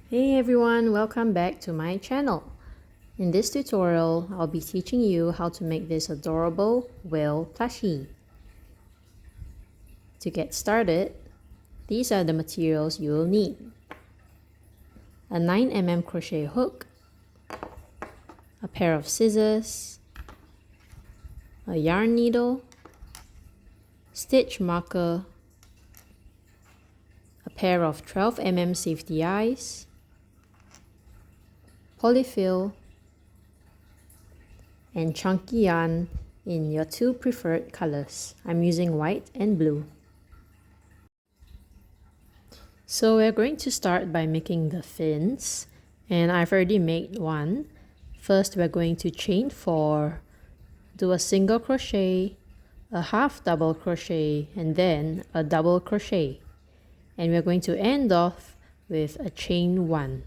Hey everyone, welcome back to my channel. In this tutorial, I'll be teaching you how to make this adorable whale plushie. To get started, these are the materials you will need. A 9mm crochet hook, a pair of scissors, a yarn needle, stitch marker, a pair of 12mm safety eyes, polyfill, and chunky yarn in your two preferred colors. I'm using white and blue. So we're going to start by making the fins, and I've already made one. First, we're going to chain 4, do a single crochet, a half double crochet, and then a double crochet. And we're going to end off with a chain 1.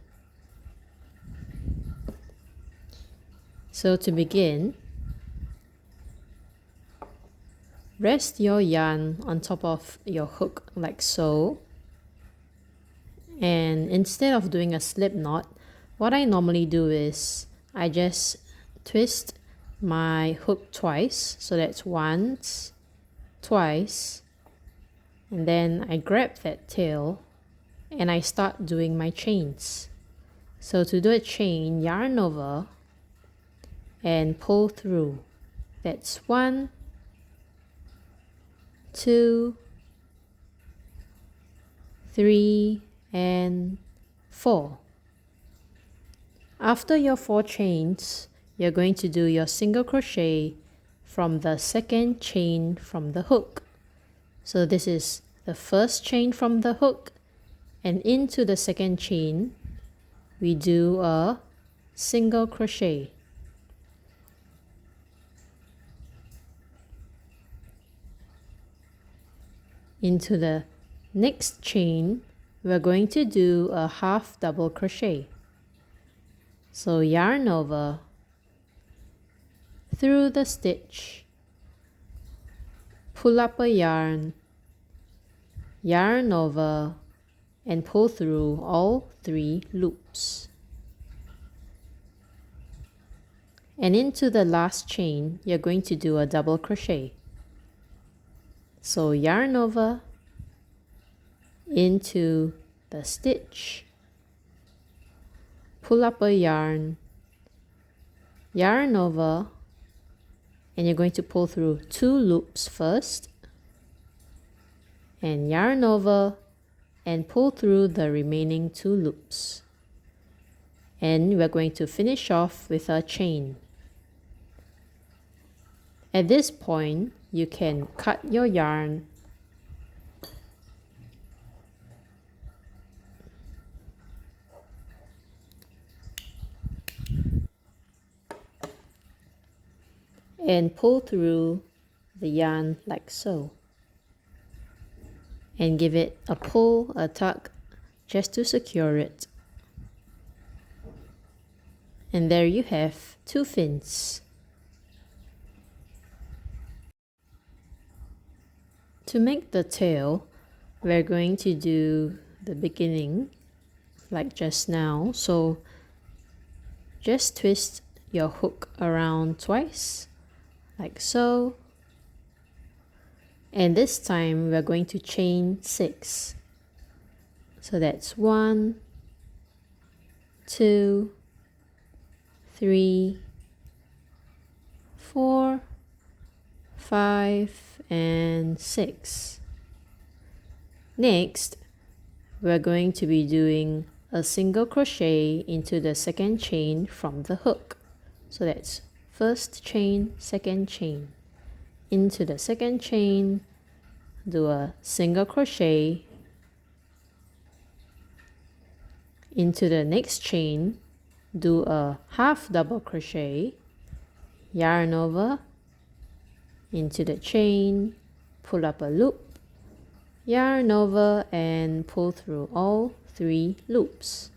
So to begin, rest your yarn on top of your hook like so. And instead of doing a slip knot, what I normally do is I just twist my hook twice. So that's once, twice, and then I grab that tail and I start doing my chains. So to do a chain, yarn over and pull through. That's 1, 2, 3, and 4. After your 4 chains, you're going to do your single crochet from the second chain from the hook. So this is the first chain from the hook, and into the second chain we do a single crochet. Into the next chain, we're going to do a half double crochet. So yarn over, through the stitch, pull up a yarn, yarn over, and pull through all 3 loops. And into the last chain, you're going to do a double crochet. So yarn over, into the stitch, pull up a yarn, yarn over, and you're going to pull through 2 loops first, and yarn over and pull through the remaining 2 loops. And we're going to finish off with a chain. At this point, you can cut your yarn and pull through the yarn like so, and give it a pull, a tug, just to secure it. And there you have 2 fins. To make the tail, we're going to do the beginning like just now. So just twist your hook around twice like so, and this time we're going to chain 6. So that's 1, 2, 3, 4, 5, and 6. Next, we're going to be doing a single crochet into the second chain from the hook. So that's first chain, second chain. Into the second chain, do a single crochet. Into the next chain, do a half double crochet, yarn over, into the chain, pull up a loop, yarn over, and pull through all 3 loops.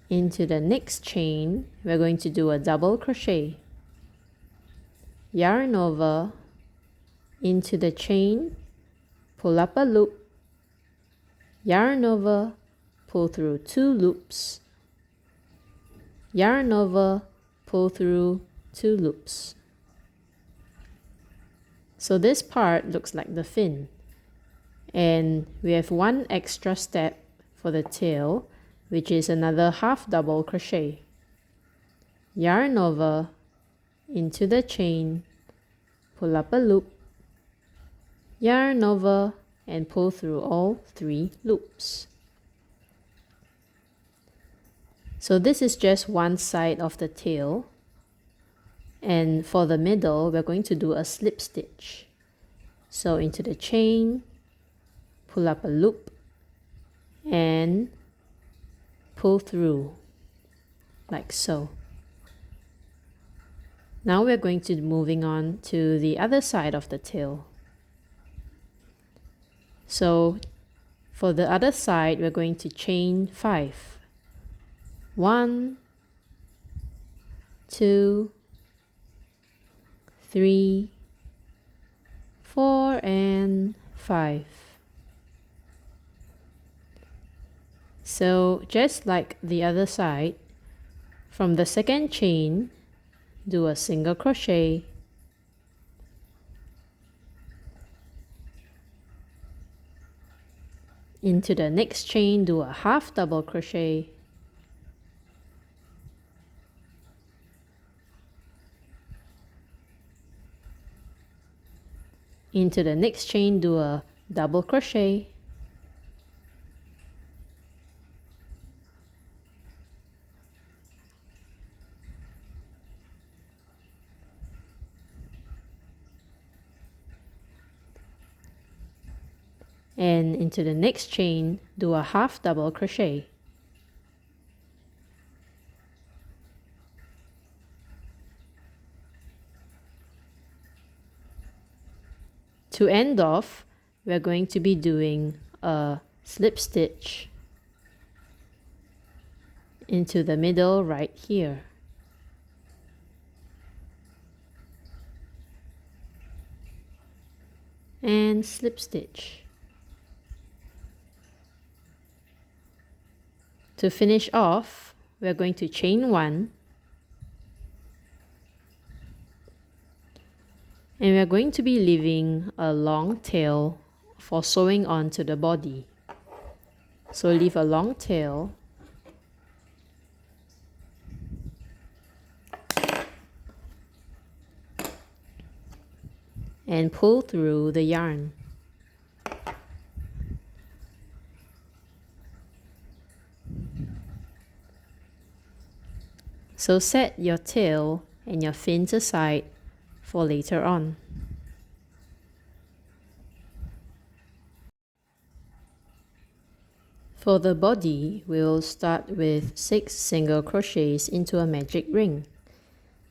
Into the next chain, we're going to do a double crochet, yarn over, into the chain, pull up a loop, yarn over, pull through 2 loops, yarn over, pull through 2 loops. So this part looks like the fin, and we have one extra step for the tail, which is another half double crochet. Yarn over into the chain, pull up a loop, yarn over and pull through all 3 loops. So this is just one side of the tail, and for the middle we're going to do a slip stitch. So into the chain, pull up a loop and pull through like so. Now we're going to moving on to the other side of the tail. So for the other side we're going to chain 5. 1, 2, 3, 4 and 5. So just like the other side, from the second chain do a single crochet, into the next chain do a half double crochet, into the next chain do a double crochet, and into the next chain do a half double crochet. To end off, we're going to be doing a slip stitch into the middle right here. And slip stitch. To finish off, we're going to chain 1, and we're going to be leaving a long tail for sewing onto the body. So leave a long tail, and pull through the yarn. So set your tail and your fins aside for later on. For the body, we'll start with 6 single crochets into a magic ring.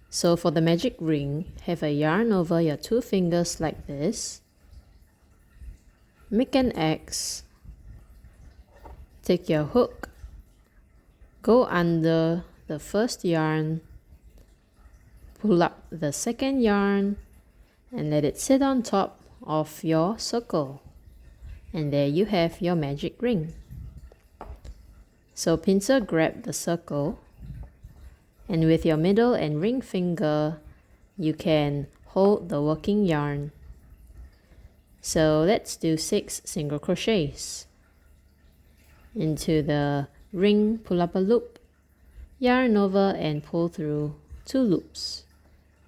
So for the magic ring, have a yarn over your 2 fingers like this. Make an X. Take your hook, go under the first yarn, pull up the second yarn, and let it sit on top of your circle. And there you have your magic ring. So pincer grab the circle, and with your middle and ring finger, you can hold the working yarn. So let's do 6 single crochets. Into the ring, pull up a loop, yarn over and pull through 2 loops.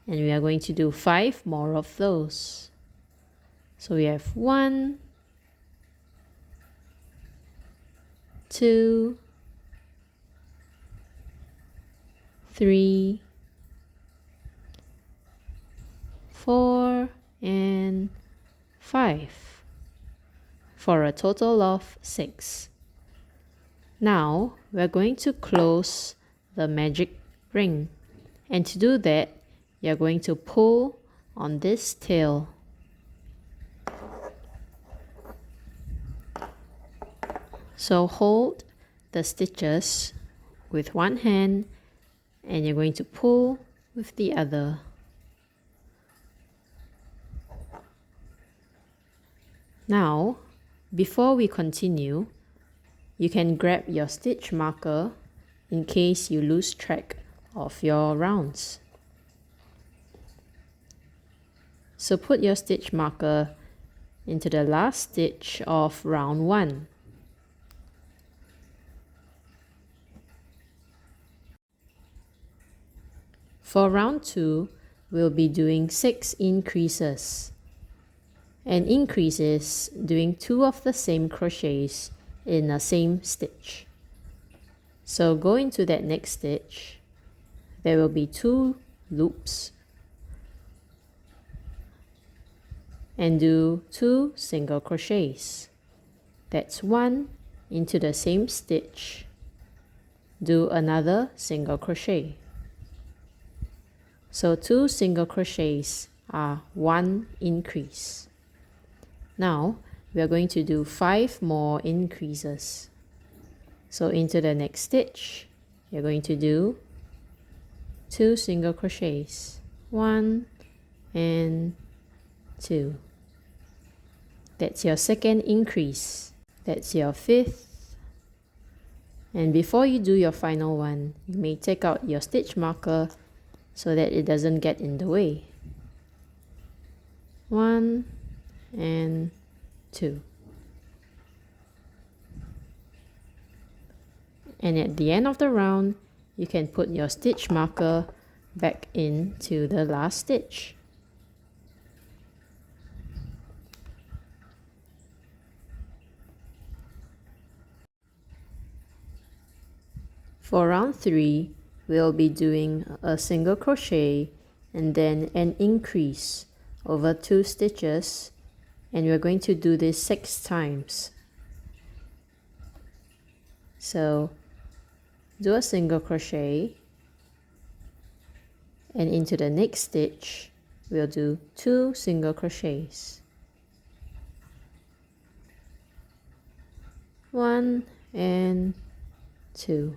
And we are going to do 5 more of those. So we have 1, 2, 3, 4, and 5 for a total of 6. Now we're going to close the magic ring, and to do that you're going to pull on this tail. So hold the stitches with one hand and you're going to pull with the other. Now, before we continue, you can grab your stitch marker in case you lose track of your rounds. So put your stitch marker into the last stitch of round 1. For round 2, we'll be doing 6 increases. An increase is doing 2 of the same crochets in the same stitch. So go into that next stitch. There will be 2 loops and do 2 single crochets. That's 1 into the same stitch. Do another single crochet. So 2 single crochets are 1 increase. Now we are going to do 5 more increases. So into the next stitch, you're going to do 2 single crochets, 1 and 2. That's your second increase. That's your 5th. And before you do your final one, you may take out your stitch marker so that it doesn't get in the way. 1 and 2. And at the end of the round, you can put your stitch marker back into the last stitch. For round 3, we'll be doing a single crochet and then an increase over 2 stitches, and we're going to do this 6 times. So do a single crochet, and into the next stitch we'll do 2 single crochets, 1 and 2.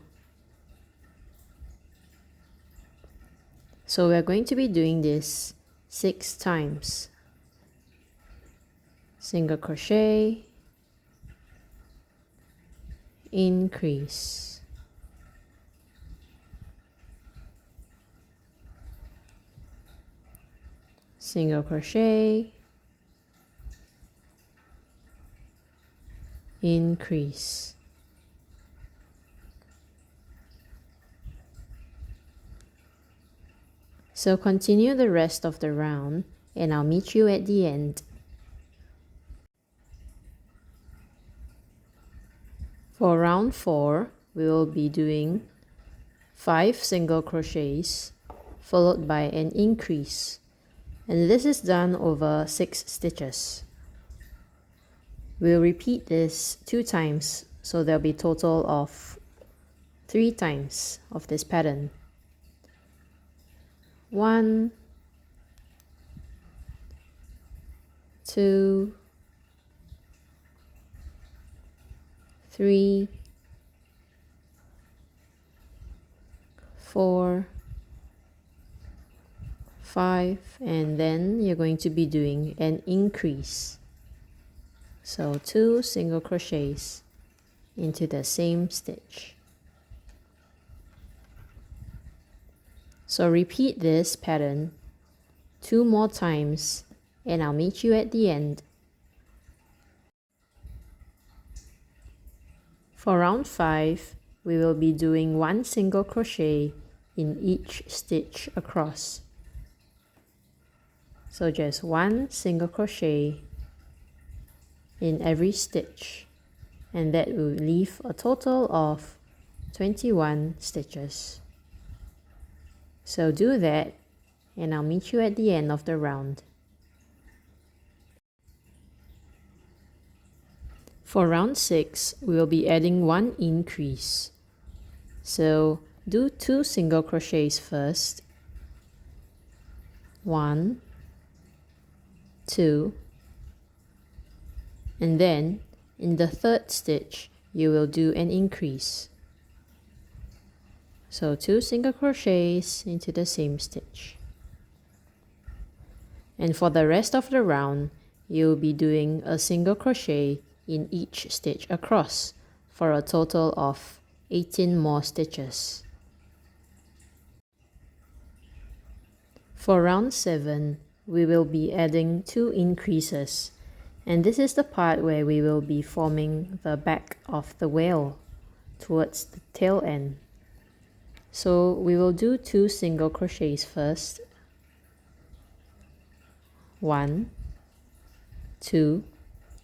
So we're going to be doing this 6 times. Single crochet, increase, single crochet, increase. So continue the rest of the round and I'll meet you at the end. For round 4, we will be doing 5 single crochets followed by an increase, and this is done over 6 stitches. We'll repeat this 2 times, so there'll be a total of 3 times of this pattern. 1, 2, 3, 4, 5, and then you're going to be doing an increase. So 2 single crochets into the same stitch. So repeat this pattern 2 more times and I'll meet you at the end. For round 5, we will be doing 1 single crochet in each stitch across. So just 1 single crochet in every stitch, and that will leave a total of 21 stitches. So do that and I'll meet you at the end of the round. For round 6, we will be adding 1 increase. So do 2 single crochets first. 1, 2, and then in the 3rd stitch you will do an increase. So 2 single crochets into the same stitch. And for the rest of the round, you'll be doing a single crochet in each stitch across, for a total of 18 more stitches. For round 7, we will be adding 2 increases, and this is the part where we will be forming the back of the whale towards the tail end. So we will do 2 single crochets first. 1, 2,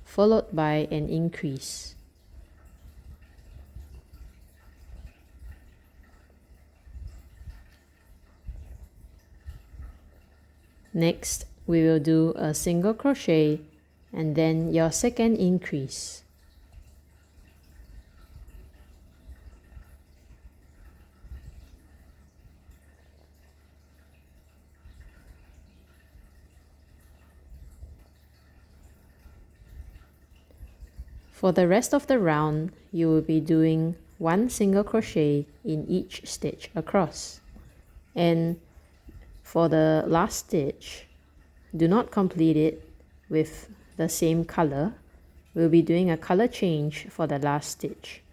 followed by an increase. Next, we will do a single crochet and then your second increase. For the rest of the round, you will be doing 1 single crochet in each stitch across. And for the last stitch, do not complete it with the same color. We'll be doing a color change for the last stitch.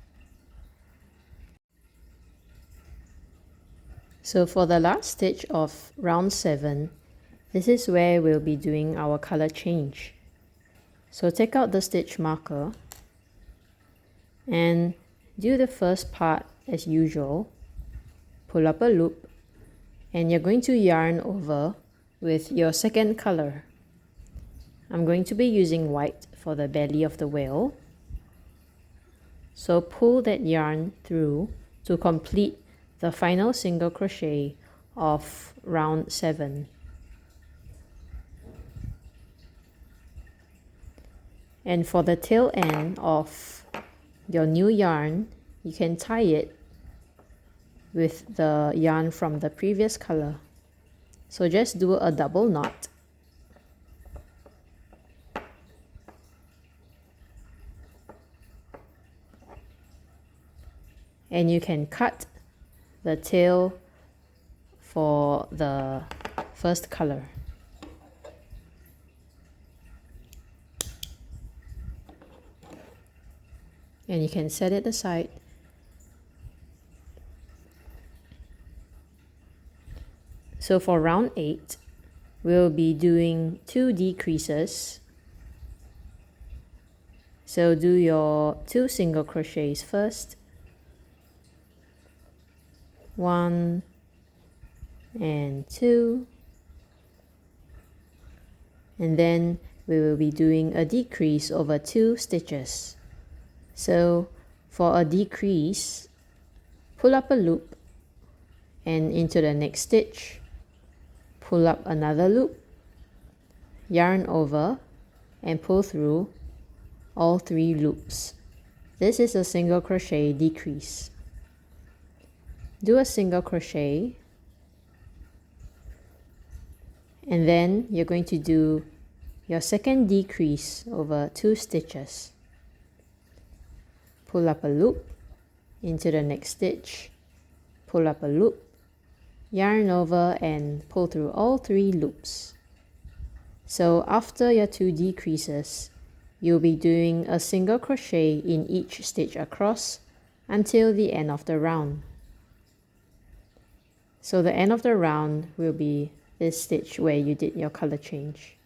So for the last stitch of round 7, this is where we'll be doing our color change. So take out the stitch marker and do the first part as usual. Pull up a loop, and you're going to yarn over with your second color. I'm going to be using white for the belly of the whale. So pull that yarn through to complete the final single crochet of round 7. And for the tail end of your new yarn, you can tie it with the yarn from the previous color. So just do a double knot. And you can cut the tail for the first color. And you can set it aside. So for round 8, we'll be doing 2 decreases. So do your 2 single crochets first. 1 and 2. And then we will be doing a decrease over 2 stitches. So for a decrease, pull up a loop and into the next stitch, pull up another loop, yarn over and pull through all 3 loops. This is a single crochet decrease. Do a single crochet, and then you're going to do your second decrease over 2 stitches. Pull up a loop into the next stitch, pull up a loop, yarn over and pull through all 3 loops. So after your 2 decreases, you'll be doing a single crochet in each stitch across until the end of the round. So the end of the round will be this stitch where you did your color change.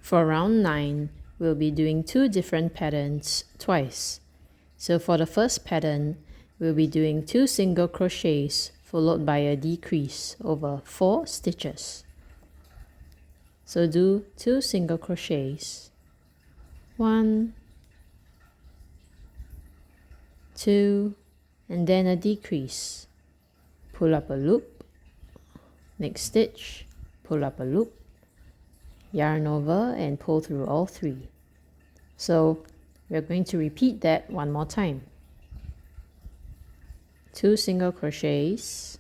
For round 9, we'll be doing 2 different patterns twice. So for the first pattern, we'll be doing 2 single crochets followed by a decrease over 4 stitches. So do 2 single crochets. 1, 2, and then a decrease. Pull up a loop, next stitch, pull up a loop, yarn over and pull through all 3. So we're going to repeat that one more time. 2 single crochets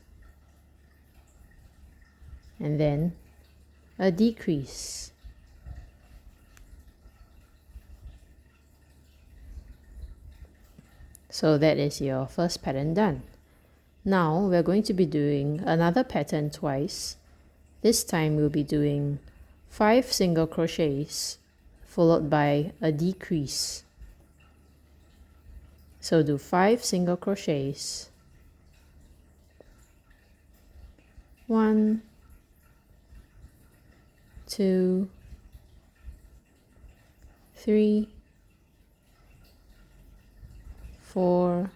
and then a decrease. So that is your first pattern done. Now we're going to be doing another pattern twice. This time we'll be doing 5 single crochets followed by a decrease. So do 5 single crochets. 1, 2, 3, 4,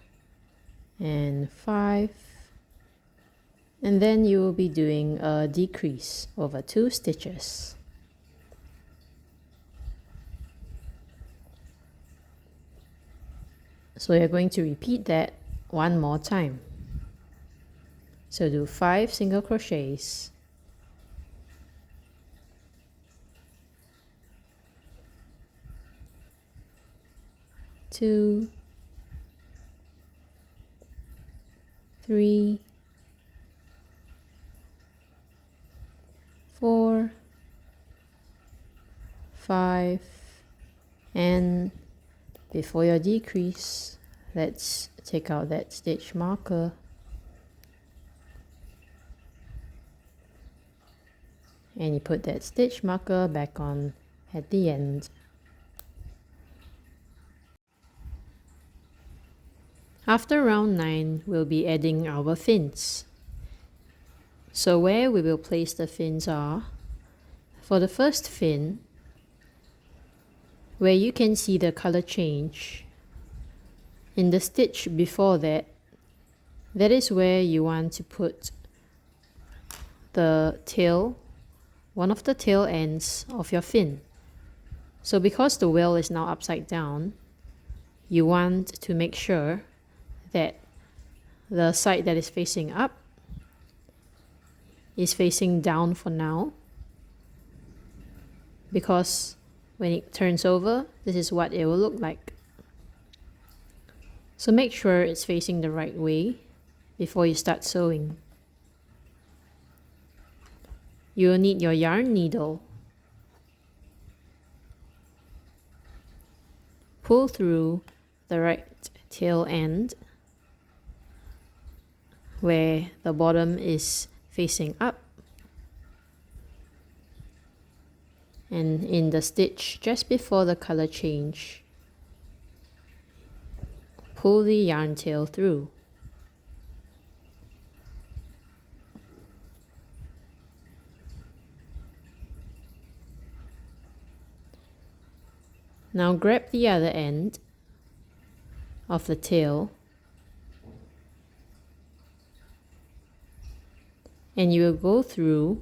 and 5. And then you will be doing a decrease over 2 stitches. So you're going to repeat that one more time. So do 5 single crochets. 2, 3, 4, 5, and before your decrease, let's take out that stitch marker and you put that stitch marker back on at the end. After round 9, we'll be adding our fins. So where we will place the fins are, for the first fin, where you can see the color change, in the stitch before that, that is where you want to put the tail, one of the tail ends of your fin. So because the wheel is now upside down, you want to make sure that the side that is facing up is facing down for now, because when it turns over, this is what it will look like. So make sure it's facing the right way before you start sewing. You will need your yarn needle. Pull through the right tail end where the bottom is facing up, and in the stitch just before the color change, pull the yarn tail through. Now grab the other end of the tail and you will go through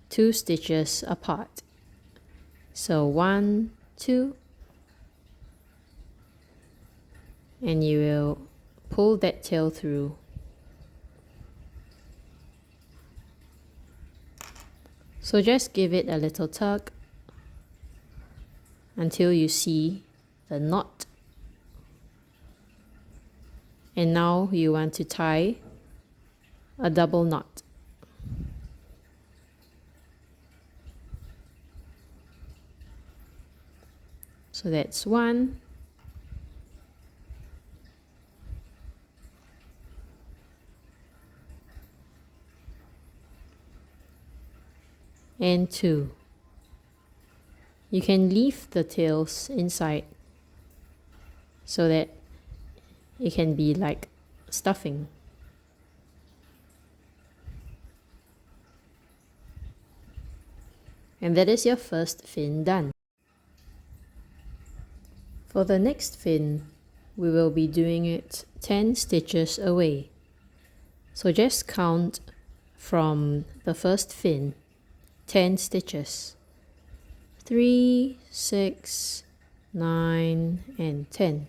2 stitches apart. So 1, 2, and you will pull that tail through. So just give it a little tug until you see the knot. And now you want to tie a double knot. So that's 1, and 2. You can leave the tails inside so that it can be like stuffing. And that is your first fin done. For the next fin, we will be doing it 10 stitches away. So just count from the first fin, 10 stitches. 3, 6, 9, and 10.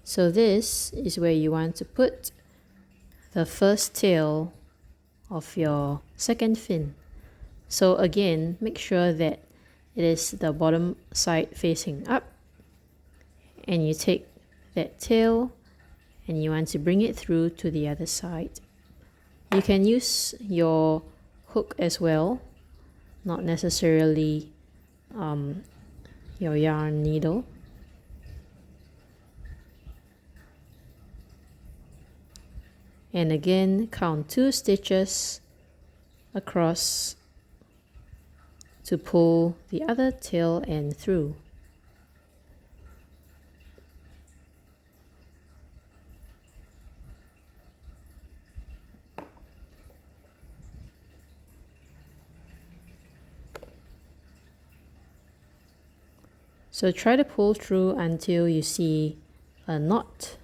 So this is where you want to put the first tail of your second fin. So again, make sure that it is the bottom side facing up, and you take that tail and you want to bring it through to the other side. You can use your hook as well, not necessarily your yarn needle. And again, count 2 stitches across to pull the other tail end through. So try to pull through until you see a knot.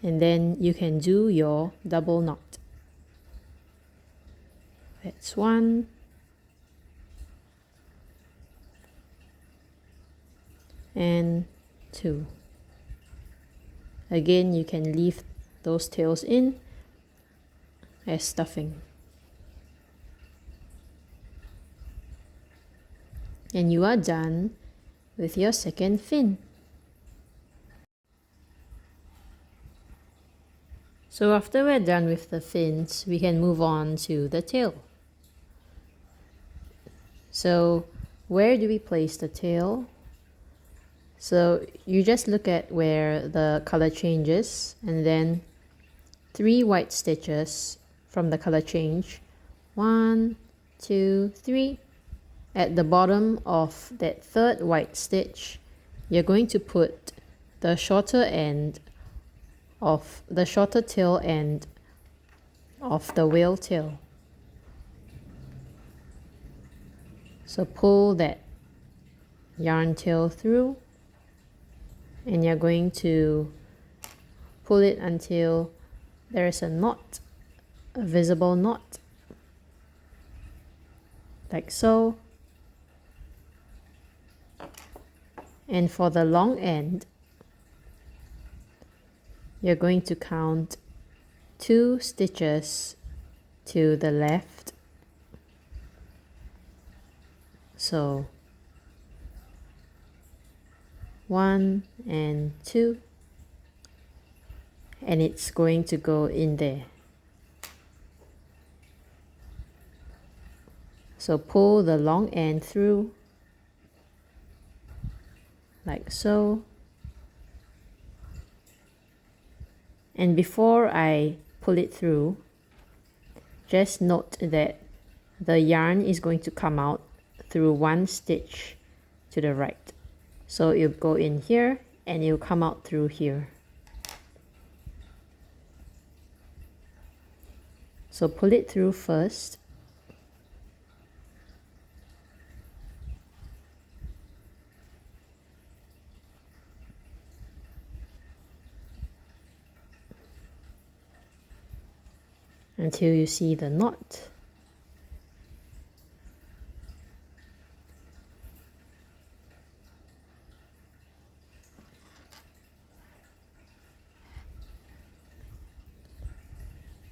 And then you can do your double knot. That's 1. And 2. Again, you can leave those tails in as stuffing. And you are done with your second fin. So after we're done with the fins, we can move on to the tail. So where do we place the tail? So you just look at where the color changes and then 3 white stitches from the color change. 1, 2, 3. At the bottom of that third white stitch, you're going to put the shorter end of the shorter tail end of the whale tail. So pull that yarn tail through and you're going to pull it until there is a knot, a visible knot, like so. And for the long end, you're going to count 2 stitches to the left. So 1 and 2, and it's going to go in there. So pull the long end through like so. And before I pull it through, just note that the yarn is going to come out through 1 stitch to the right. So it'll go in here and it'll come out through here. So pull it through first. Until you see the knot.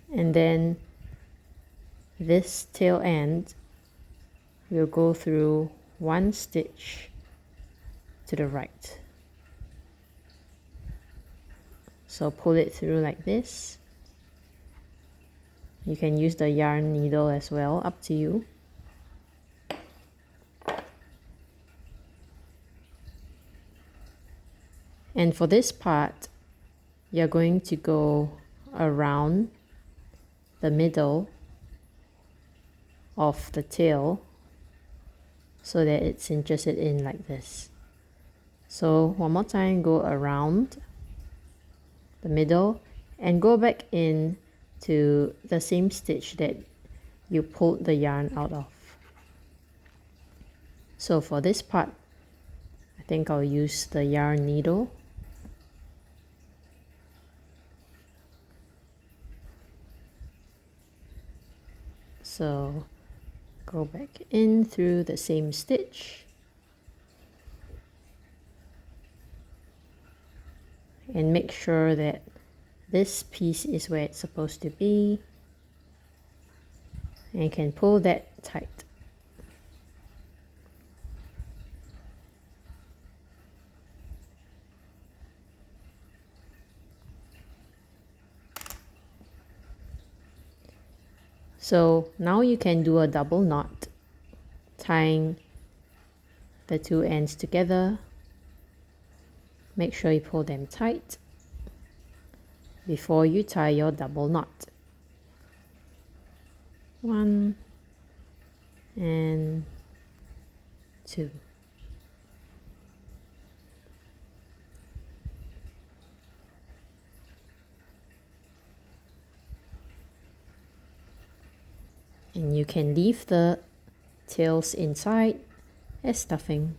And then this tail end will go through 1 stitch to the right. So pull it through like this. You can use the yarn needle as well, up to you. And for this part, you're going to go around the middle of the tail so that it cinches it in like this. So one more time, go around the middle and go back in to the same stitch that you pulled the yarn out of. So for this part, I think I'll use the yarn needle. So go back in through the same stitch and make sure that this piece is where it's supposed to be, and you can pull that tight. So now you can do a double knot, tying the 2 ends together. Make sure you pull them tight before you tie your double knot. 1 and 2. And you can leave the tails inside as stuffing.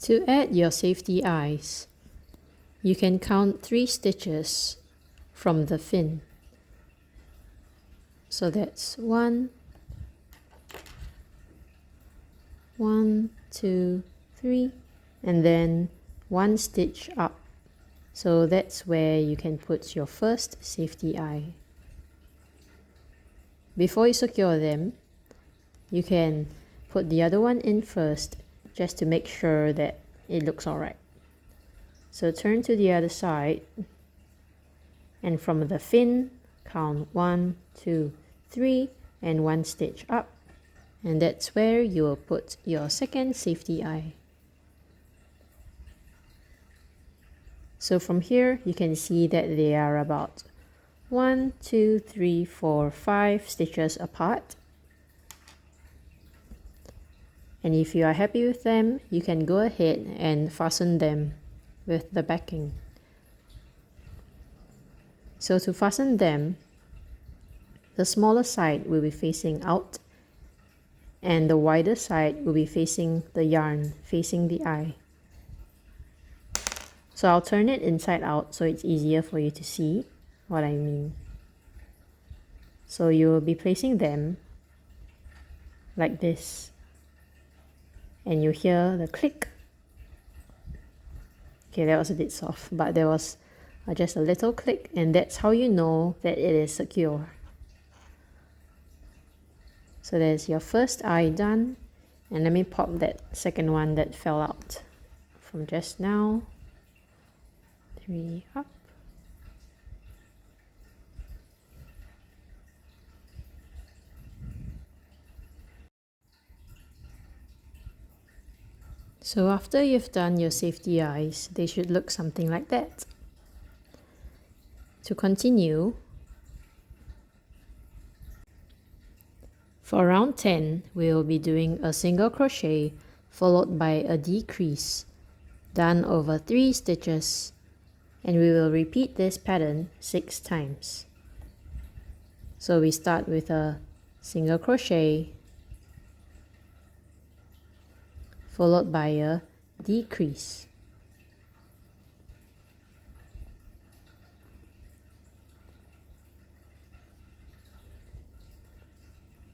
To add your safety eyes, you can count 3 stitches from the fin. So that's 1, 1, 2, 3, and then 1 stitch up. So that's where you can put your first safety eye. Before you secure them, you can put the other one in first, just to make sure that it looks alright. So turn to the other side, and from the fin, count 1, 2, 3, and 1 stitch up. And that's where you will put your second safety eye. So from here, you can see that they are about 1, 2, 3, 4, 5 stitches apart. And if you are happy with them, you can go ahead and fasten them with the backing. So to fasten them, the smaller side will be facing out, and the wider side will be facing the yarn, facing the eye. So I'll turn it inside out so it's easier for you to see what I mean. So you will be placing them like this, and you hear the click. Okay, that was a bit soft, but there was just a little click, and that's how you know that it is secure. So there's your first eye done, and let me pop that second one that fell out from just now. 3 up. So after you've done your safety eyes, they should look something like that. To continue, for round 10, we will be doing a single crochet followed by a decrease done over 3 stitches, and we will repeat this pattern 6 times. So we start with a single crochet followed by a decrease.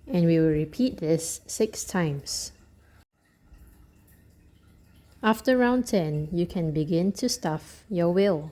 And we will repeat this 6 times. After round 10, you can begin to stuff your wheel.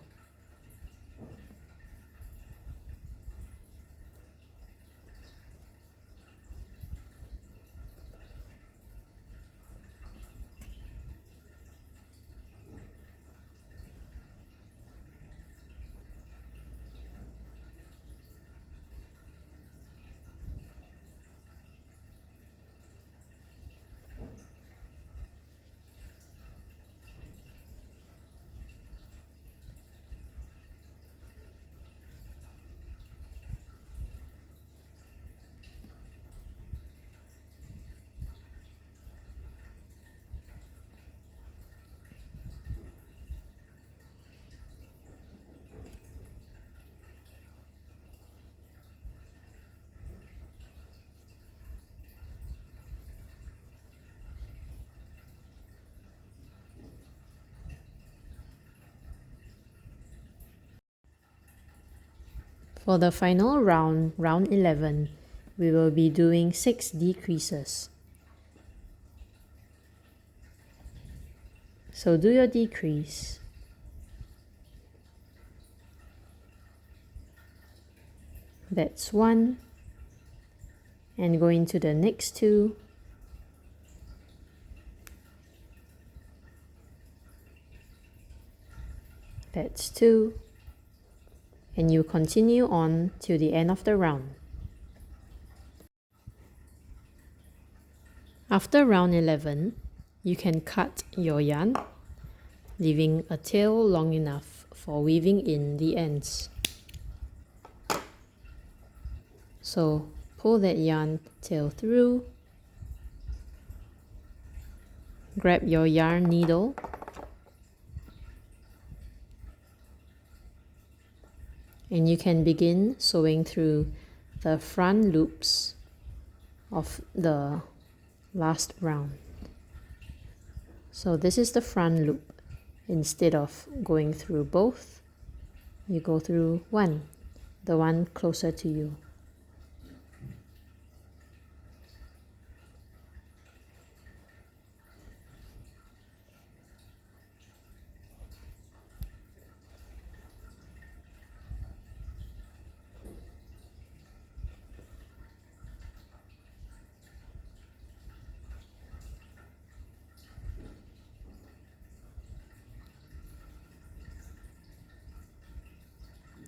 For the final round, round 11, we will be doing 6 decreases. So do your decrease. That's 1. And go into the next 2. That's 2. And you continue on till the end of the round. After round 11, you can cut your yarn leaving a tail long enough for weaving in the ends. So pull that yarn tail through, grab your yarn needle, and you can begin sewing through the front loops of the last round. So this is the front loop. Instead of going through both, you go through one, the one closer to you.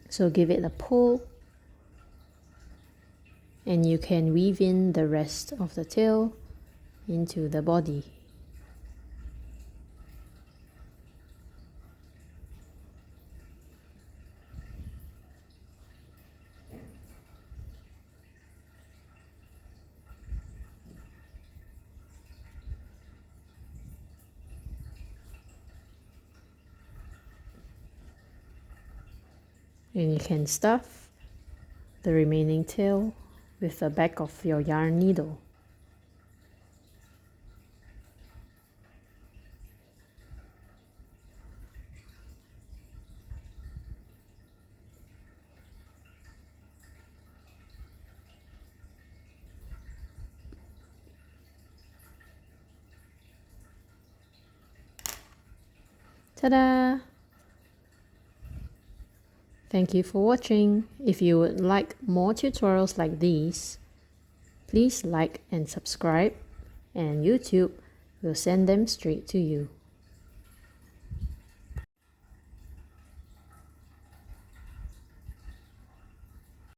So give it a pull, and you can weave in the rest of the tail into the body. And you can stuff the remaining tail with the back of your yarn needle. Ta-da! Thank you for watching. If you would like more tutorials like these, please like and subscribe, and YouTube will send them straight to you.